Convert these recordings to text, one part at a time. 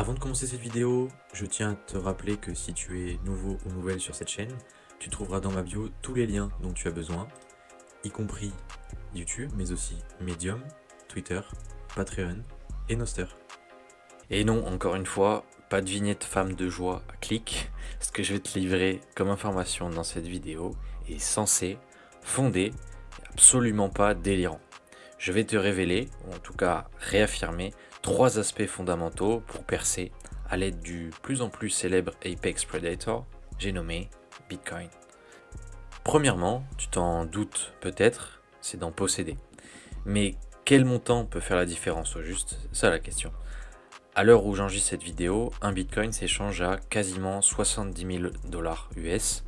Avant de commencer cette vidéo, je tiens à te rappeler que si tu es nouveau ou nouvelle sur cette chaîne, tu trouveras dans ma bio tous les liens dont tu as besoin, y compris YouTube, mais aussi Medium, Twitter, Patreon et Noster. Et non, encore une fois, pas de vignette femme de joie à clic. Ce que je vais te livrer comme information dans cette vidéo est censé, fondé, absolument pas délirant. Je vais te révéler, ou en tout cas réaffirmer, 3 aspects fondamentaux pour percer à l'aide du plus en plus célèbre Apex Predator, j'ai nommé Bitcoin. Premièrement, tu t'en doutes peut-être, c'est d'en posséder. Mais quel montant peut faire la différence au juste? C'est ça la question. À l'heure où j'enregistre cette vidéo, un Bitcoin s'échange à quasiment 70 000 $ US,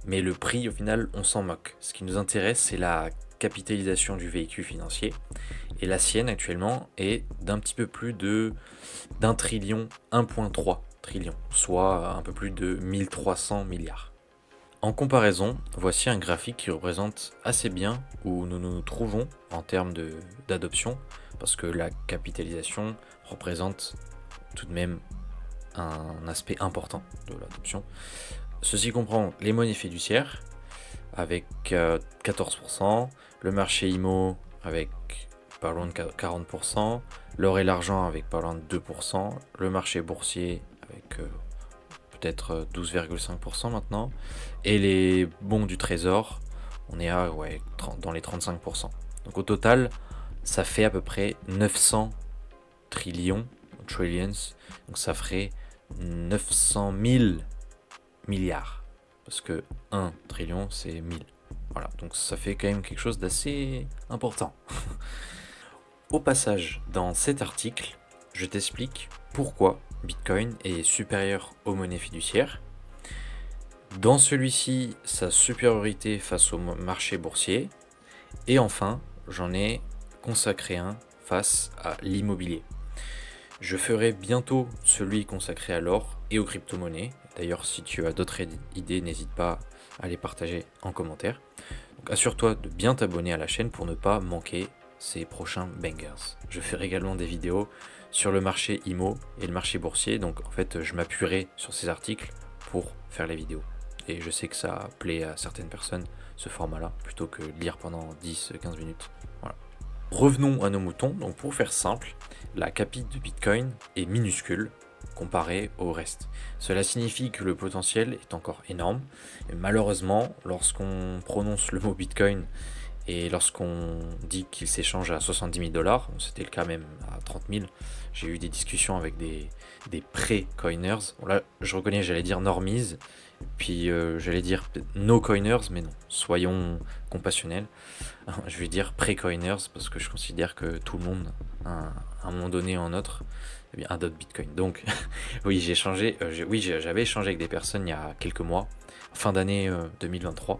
mais le prix au final on s'en moque. Ce qui nous intéresse c'est la capitalisation du véhicule financier, et la sienne actuellement est d'un petit peu plus d'un trillion, 1,3 trillion, soit un peu plus de 1300 milliards. En comparaison, voici un graphique qui représente assez bien où nous nous trouvons en termes d'adoption, parce que la capitalisation représente tout de même un aspect important de l'adoption. Ceci comprend les monnaies fiduciaires avec 14%, le marché IMO avec pas loin de 40%, l'or et l'argent avec pas loin de 2%, le marché boursier avec peut-être 12,5% maintenant, et les bons du trésor, on est à dans les 35%. Donc au total, ça fait à peu près 900 trillions, donc ça ferait 900 000 milliards, parce que 1 trillion c'est 1000. Voilà, donc ça fait quand même quelque chose d'assez important. Au passage, dans cet article, je t'explique pourquoi Bitcoin est supérieur aux monnaies fiduciaires. Dans celui-ci, sa supériorité face au marché boursier. Et enfin, j'en ai consacré un face à l'immobilier. Je ferai bientôt celui consacré à l'or et aux crypto-monnaies. D'ailleurs, si tu as d'autres idées, n'hésite pas à les partager en commentaire. Donc assure-toi de bien t'abonner à la chaîne pour ne pas manquer ces prochains bangers. Je ferai également des vidéos sur le marché IMO et le marché boursier, donc en fait je m'appuierai sur ces articles pour faire les vidéos. Et je sais que ça plaît à certaines personnes, ce format-là, plutôt que de lire pendant 10-15 minutes. Voilà. Revenons à nos moutons. Donc pour faire simple, la capi de Bitcoin est minuscule comparé au reste. Cela signifie que le potentiel est encore énorme. Et malheureusement, lorsqu'on prononce le mot Bitcoin et lorsqu'on dit qu'il s'échange à 70 000 $, c'était le cas même à 30 000, j'ai eu des discussions avec des pré-coiners. Bon là, je reconnais, j'allais dire normies, puis j'allais dire no coiners, mais non, soyons compassionnels. Je vais dire pré-coiners parce que je considère que tout le monde, à un moment donné ou un autre, eh bien, adopte Bitcoin. Donc, oui, j'avais échangé avec des personnes il y a quelques mois, fin d'année 2023,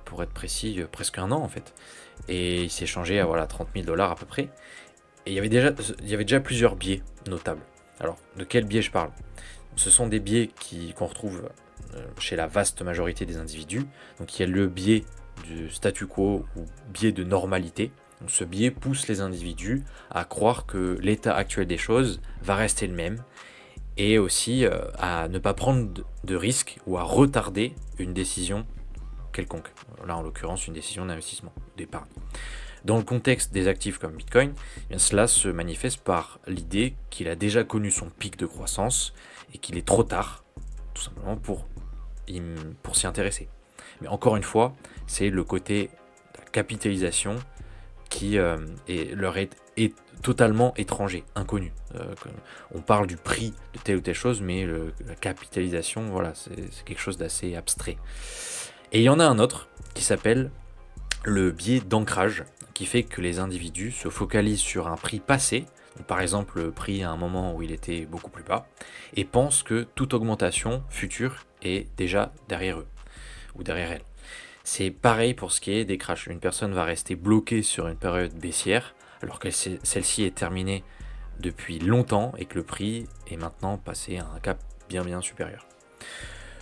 pour être précis, presque un an en fait. Et il s'est échangé à voilà, 30 000 $ à peu près. Et il y avait déjà plusieurs biais notables. Alors, de quels biais je parle? Ce sont des biais qu'on retrouve chez la vaste majorité des individus. Donc il y a le biais du statu quo ou biais de normalité. Donc, ce biais pousse les individus à croire que l'état actuel des choses va rester le même, et aussi à ne pas prendre de risques ou à retarder une décision quelconque. Là en l'occurrence une décision d'investissement, d'épargne. Dans le contexte des actifs comme Bitcoin, eh bien, cela se manifeste par l'idée qu'il a déjà connu son pic de croissance et qu'il est trop tard, tout simplement, pour s'y intéresser. Mais encore une fois, c'est le côté de la capitalisation qui leur est totalement étranger, inconnu. On parle du prix de telle ou telle chose, mais la capitalisation, voilà, c'est quelque chose d'assez abstrait. Et il y en a un autre qui s'appelle le biais d'ancrage, qui fait que les individus se focalisent sur un prix passé, donc par exemple le prix à un moment où il était beaucoup plus bas, et pensent que toute augmentation future est déjà derrière eux, ou derrière elle. C'est pareil pour ce qui est des crashs. Une personne va rester bloquée sur une période baissière, alors que celle-ci est terminée depuis longtemps, et que le prix est maintenant passé à un cap bien supérieur.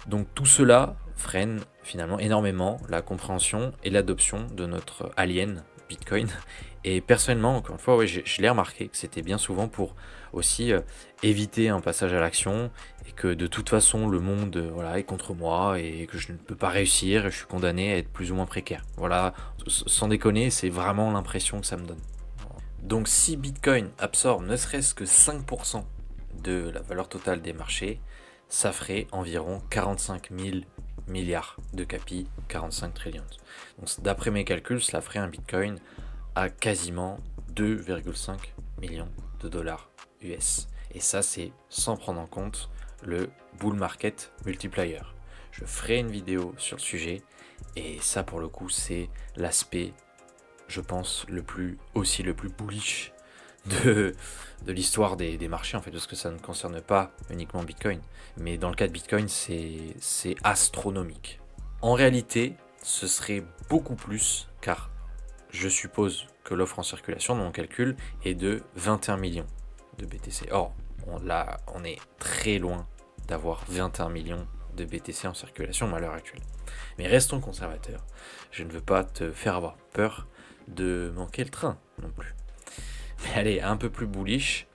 Donc tout cela freine finalement énormément la compréhension et l'adoption de notre alien Bitcoin. Et personnellement, encore une fois, ouais, je l'ai remarqué que c'était bien souvent pour aussi éviter un passage à l'action et que de toute façon le monde voilà, est contre moi et que je ne peux pas réussir et je suis condamné à être plus ou moins précaire. Voilà, sans déconner, c'est vraiment l'impression que ça me donne. Donc si Bitcoin absorbe ne serait-ce que 5% de la valeur totale des marchés, ça ferait environ 45 000 milliards de capi, 45 trillions. Donc d'après mes calculs, cela ferait un Bitcoin à quasiment 2,5 millions de dollars US. Et ça, c'est sans prendre en compte le bull market multiplier. Je ferai une vidéo sur le sujet et ça, pour le coup, c'est l'aspect, je pense, le plus bullish de l'histoire des marchés, en fait, parce que ça ne concerne pas uniquement Bitcoin. Mais dans le cas de Bitcoin, c'est astronomique. En réalité, ce serait beaucoup plus, car je suppose que l'offre en circulation, dans mon calcul, est de 21 millions de BTC. Or, on est très loin d'avoir 21 millions de BTC en circulation à l'heure actuelle. Mais restons conservateurs. Je ne veux pas te faire avoir peur de manquer le train non plus. Mais allez, un peu plus bullish,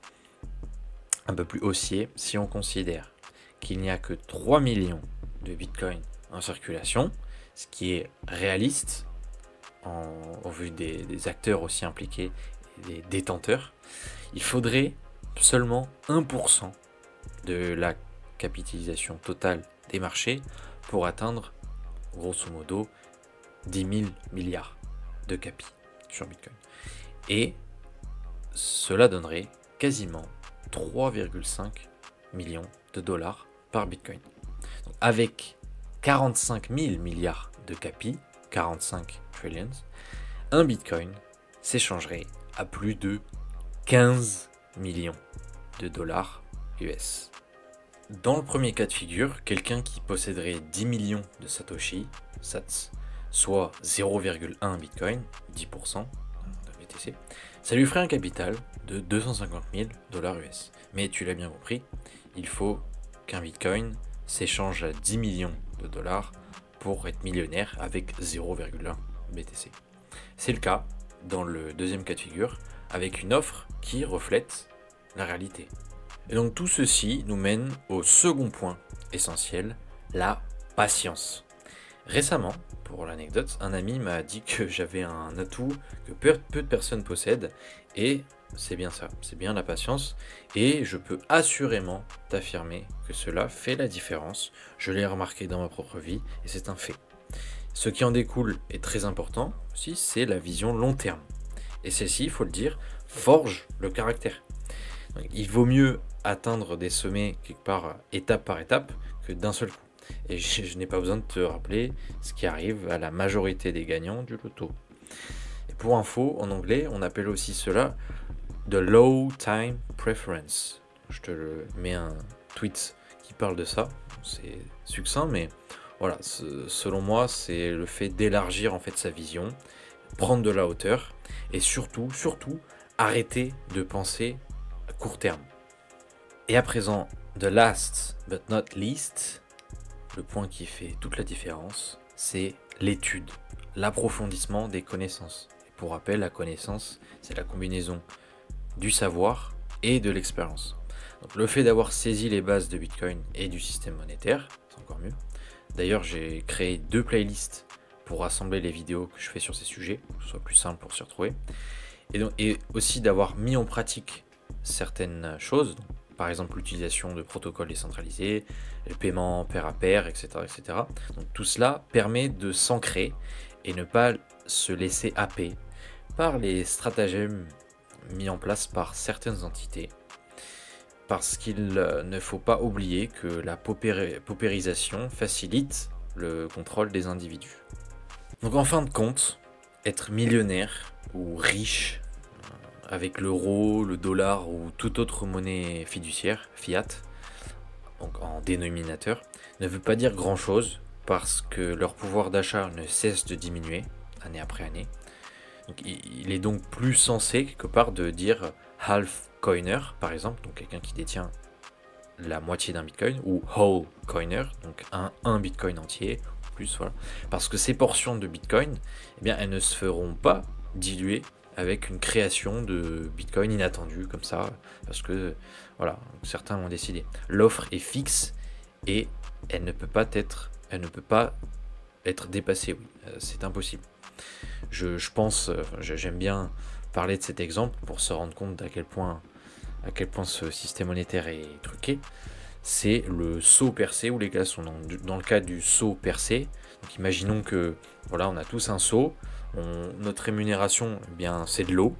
un peu plus haussier, si on considère qu'il n'y a que 3 millions de Bitcoin en circulation, ce qui est réaliste au vu des acteurs aussi impliqués et des détenteurs, il faudrait seulement 1% de la capitalisation totale des marchés pour atteindre, grosso modo, 10 000 milliards de capi sur Bitcoin. Et cela donnerait quasiment 3,5 millions de dollars par Bitcoin. Donc avec 45 000 milliards de capi, 45 trillions, un Bitcoin s'échangerait à plus de 15 millions de dollars US. Dans le premier cas de figure, quelqu'un qui posséderait 10 millions de Satoshi, Sats, soit 0,1 Bitcoin, 10% de BTC, ça lui ferait un capital de 250 000 dollars US. Mais tu l'as bien compris, il faut qu'un Bitcoin s'échange à 10 millions de dollars pour être millionnaire avec 0,1 BTC. C'est le cas dans le deuxième cas de figure, avec une offre qui reflète la réalité. Et donc tout ceci nous mène au second point essentiel, la patience. Récemment, pour l'anecdote, un ami m'a dit que j'avais un atout que peu de personnes possèdent, et c'est bien ça, c'est bien la patience, et je peux assurément t'affirmer que cela fait la différence. Je l'ai remarqué dans ma propre vie, et c'est un fait. Ce qui en découle est très important aussi, c'est la vision long terme. Et celle-ci, il faut le dire, forge le caractère. Donc, il vaut mieux atteindre des sommets quelque part étape par étape que d'un seul coup. Et je n'ai pas besoin de te rappeler ce qui arrive à la majorité des gagnants du loto. Et pour info, en anglais, on appelle aussi cela the low time preference. Je te mets un tweet qui parle de ça. C'est succinct, mais voilà, selon moi, c'est le fait d'élargir en fait sa vision, prendre de la hauteur et surtout, arrêter de penser à court terme. Et à présent, the last but not least, le point qui fait toute la différence, c'est l'étude, l'approfondissement des connaissances. Et pour rappel, la connaissance, c'est la combinaison du savoir et de l'expérience. Donc le fait d'avoir saisi les bases de Bitcoin et du système monétaire, c'est encore mieux. D'ailleurs, j'ai créé 2 playlists pour rassembler les vidéos que je fais sur ces sujets, pour que ce soit plus simple pour s'y retrouver. Et aussi d'avoir mis en pratique certaines choses, donc, par exemple l'utilisation de protocoles décentralisés, le paiement pair à pair, etc., etc. Donc tout cela permet de s'ancrer et ne pas se laisser happer par les stratagèmes mis en place par certaines entités. Parce qu'il ne faut pas oublier que la paupérisation facilite le contrôle des individus. Donc en fin de compte, être millionnaire ou riche avec l'euro, le dollar ou toute autre monnaie fiduciaire, fiat, donc en dénominateur, ne veut pas dire grand chose parce que leur pouvoir d'achat ne cesse de diminuer année après année. Donc, il est donc plus sensé quelque part de dire half coiner par exemple, donc quelqu'un qui détient la moitié d'un bitcoin, ou whole coiner, donc un bitcoin entier, plus voilà, parce que ces portions de bitcoin, eh bien, elles ne se feront pas dilué avec une création de Bitcoin inattendue comme ça, parce que voilà, certains l'ont décidé. L'offre est fixe et elle ne peut pas être dépassée, oui, c'est impossible. Je pense, j'aime bien parler de cet exemple pour se rendre compte à quel point ce système monétaire est truqué. C'est le seau percé ou les glaçons. Dans le cas du seau percé, donc imaginons que voilà, on a tous un seau, notre rémunération, eh bien, c'est de l'eau.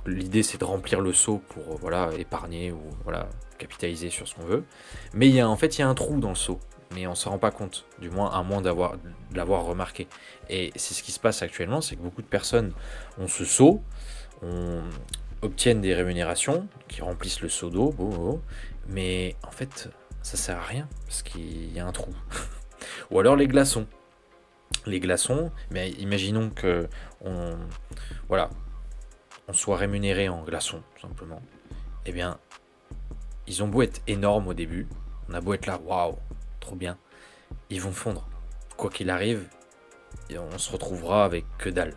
L'idée, c'est de remplir le seau pour voilà, épargner ou voilà, capitaliser sur ce qu'on veut. Mais en fait, il y a un trou dans le seau, mais on ne s'en rend pas compte, du moins à moins de l'avoir remarqué. Et c'est ce qui se passe actuellement, c'est que beaucoup de personnes ont ce seau, obtiennent des rémunérations qui remplissent le seau d'eau, mais en fait, ça sert à rien parce qu'il y a un trou. Ou alors les glaçons. Les glaçons, mais imaginons que on soit rémunéré en glaçons, tout simplement. Eh bien, ils ont beau être énormes au début, on a beau être là, waouh, trop bien, ils vont fondre. Quoi qu'il arrive, on se retrouvera avec que dalle.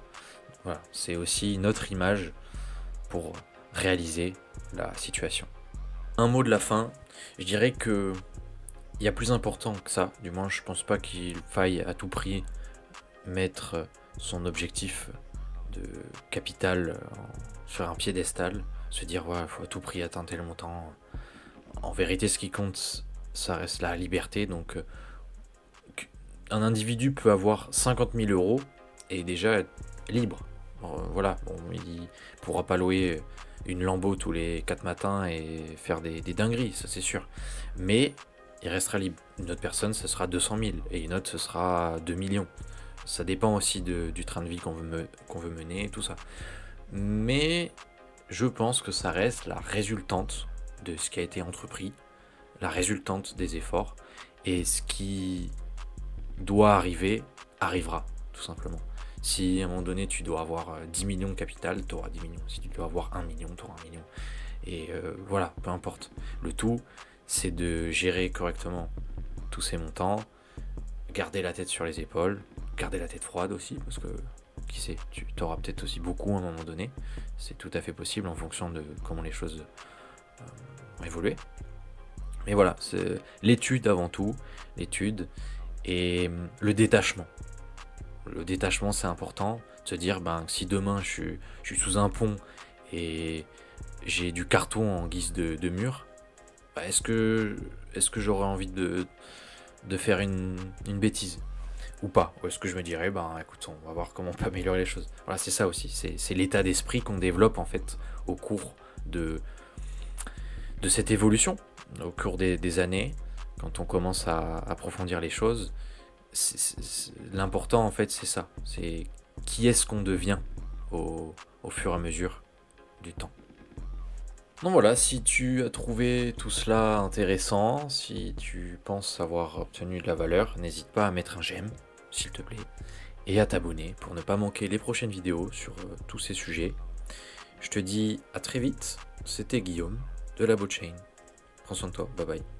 Voilà, c'est aussi notre image pour réaliser la situation. Un mot de la fin, je dirais que il y a plus important que ça, du moins je pense pas qu'il faille à tout prix mettre son objectif de capital sur un piédestal, se dire ouais, faut à tout prix atteindre tel montant. En vérité, ce qui compte, ça reste la liberté. Donc, un individu peut avoir 50 000 euros et déjà être libre. Voilà, bon, il pourra pas louer une Lambo tous les 4 matins et faire des dingueries, ça c'est sûr. Mais il restera libre. Une autre personne, ce sera 200 000 et une autre, ce sera 2 millions. Ça dépend aussi du train de vie qu'on veut mener et tout ça. Mais je pense que ça reste la résultante de ce qui a été entrepris, la résultante des efforts, et ce qui doit arriver, arrivera, tout simplement. Si à un moment donné tu dois avoir 10 millions de capital, tu auras 10 millions. Si tu dois avoir 1 million, tu auras 1 million. Et voilà, peu importe. Le tout, c'est de gérer correctement tous ces montants, garder la tête sur les épaules, garder la tête froide aussi, parce que qui sait, tu auras peut-être aussi beaucoup à un moment donné. C'est tout à fait possible en fonction de comment les choses vont évoluer. Mais voilà, c'est l'étude avant tout, l'étude et le détachement. Le détachement, c'est important, de se dire, si demain je suis sous un pont et j'ai du carton en guise de mur, est-ce que j'aurais envie de faire une bêtise ou pas? Ou est-ce que je me dirais, écoute, on va voir comment on peut améliorer les choses. Voilà, c'est ça aussi, c'est l'état d'esprit qu'on développe en fait au cours de cette évolution, au cours des années, quand on commence à approfondir les choses. L'important en fait c'est ça, c'est qui est-ce qu'on devient au fur et à mesure du temps. Donc voilà, si tu as trouvé tout cela intéressant, si tu penses avoir obtenu de la valeur, n'hésite pas à mettre un j'aime, s'il te plaît, et à t'abonner pour ne pas manquer les prochaines vidéos sur tous ces sujets. Je te dis à très vite, c'était Guillaume de la Botchain. Prends soin de toi, bye bye.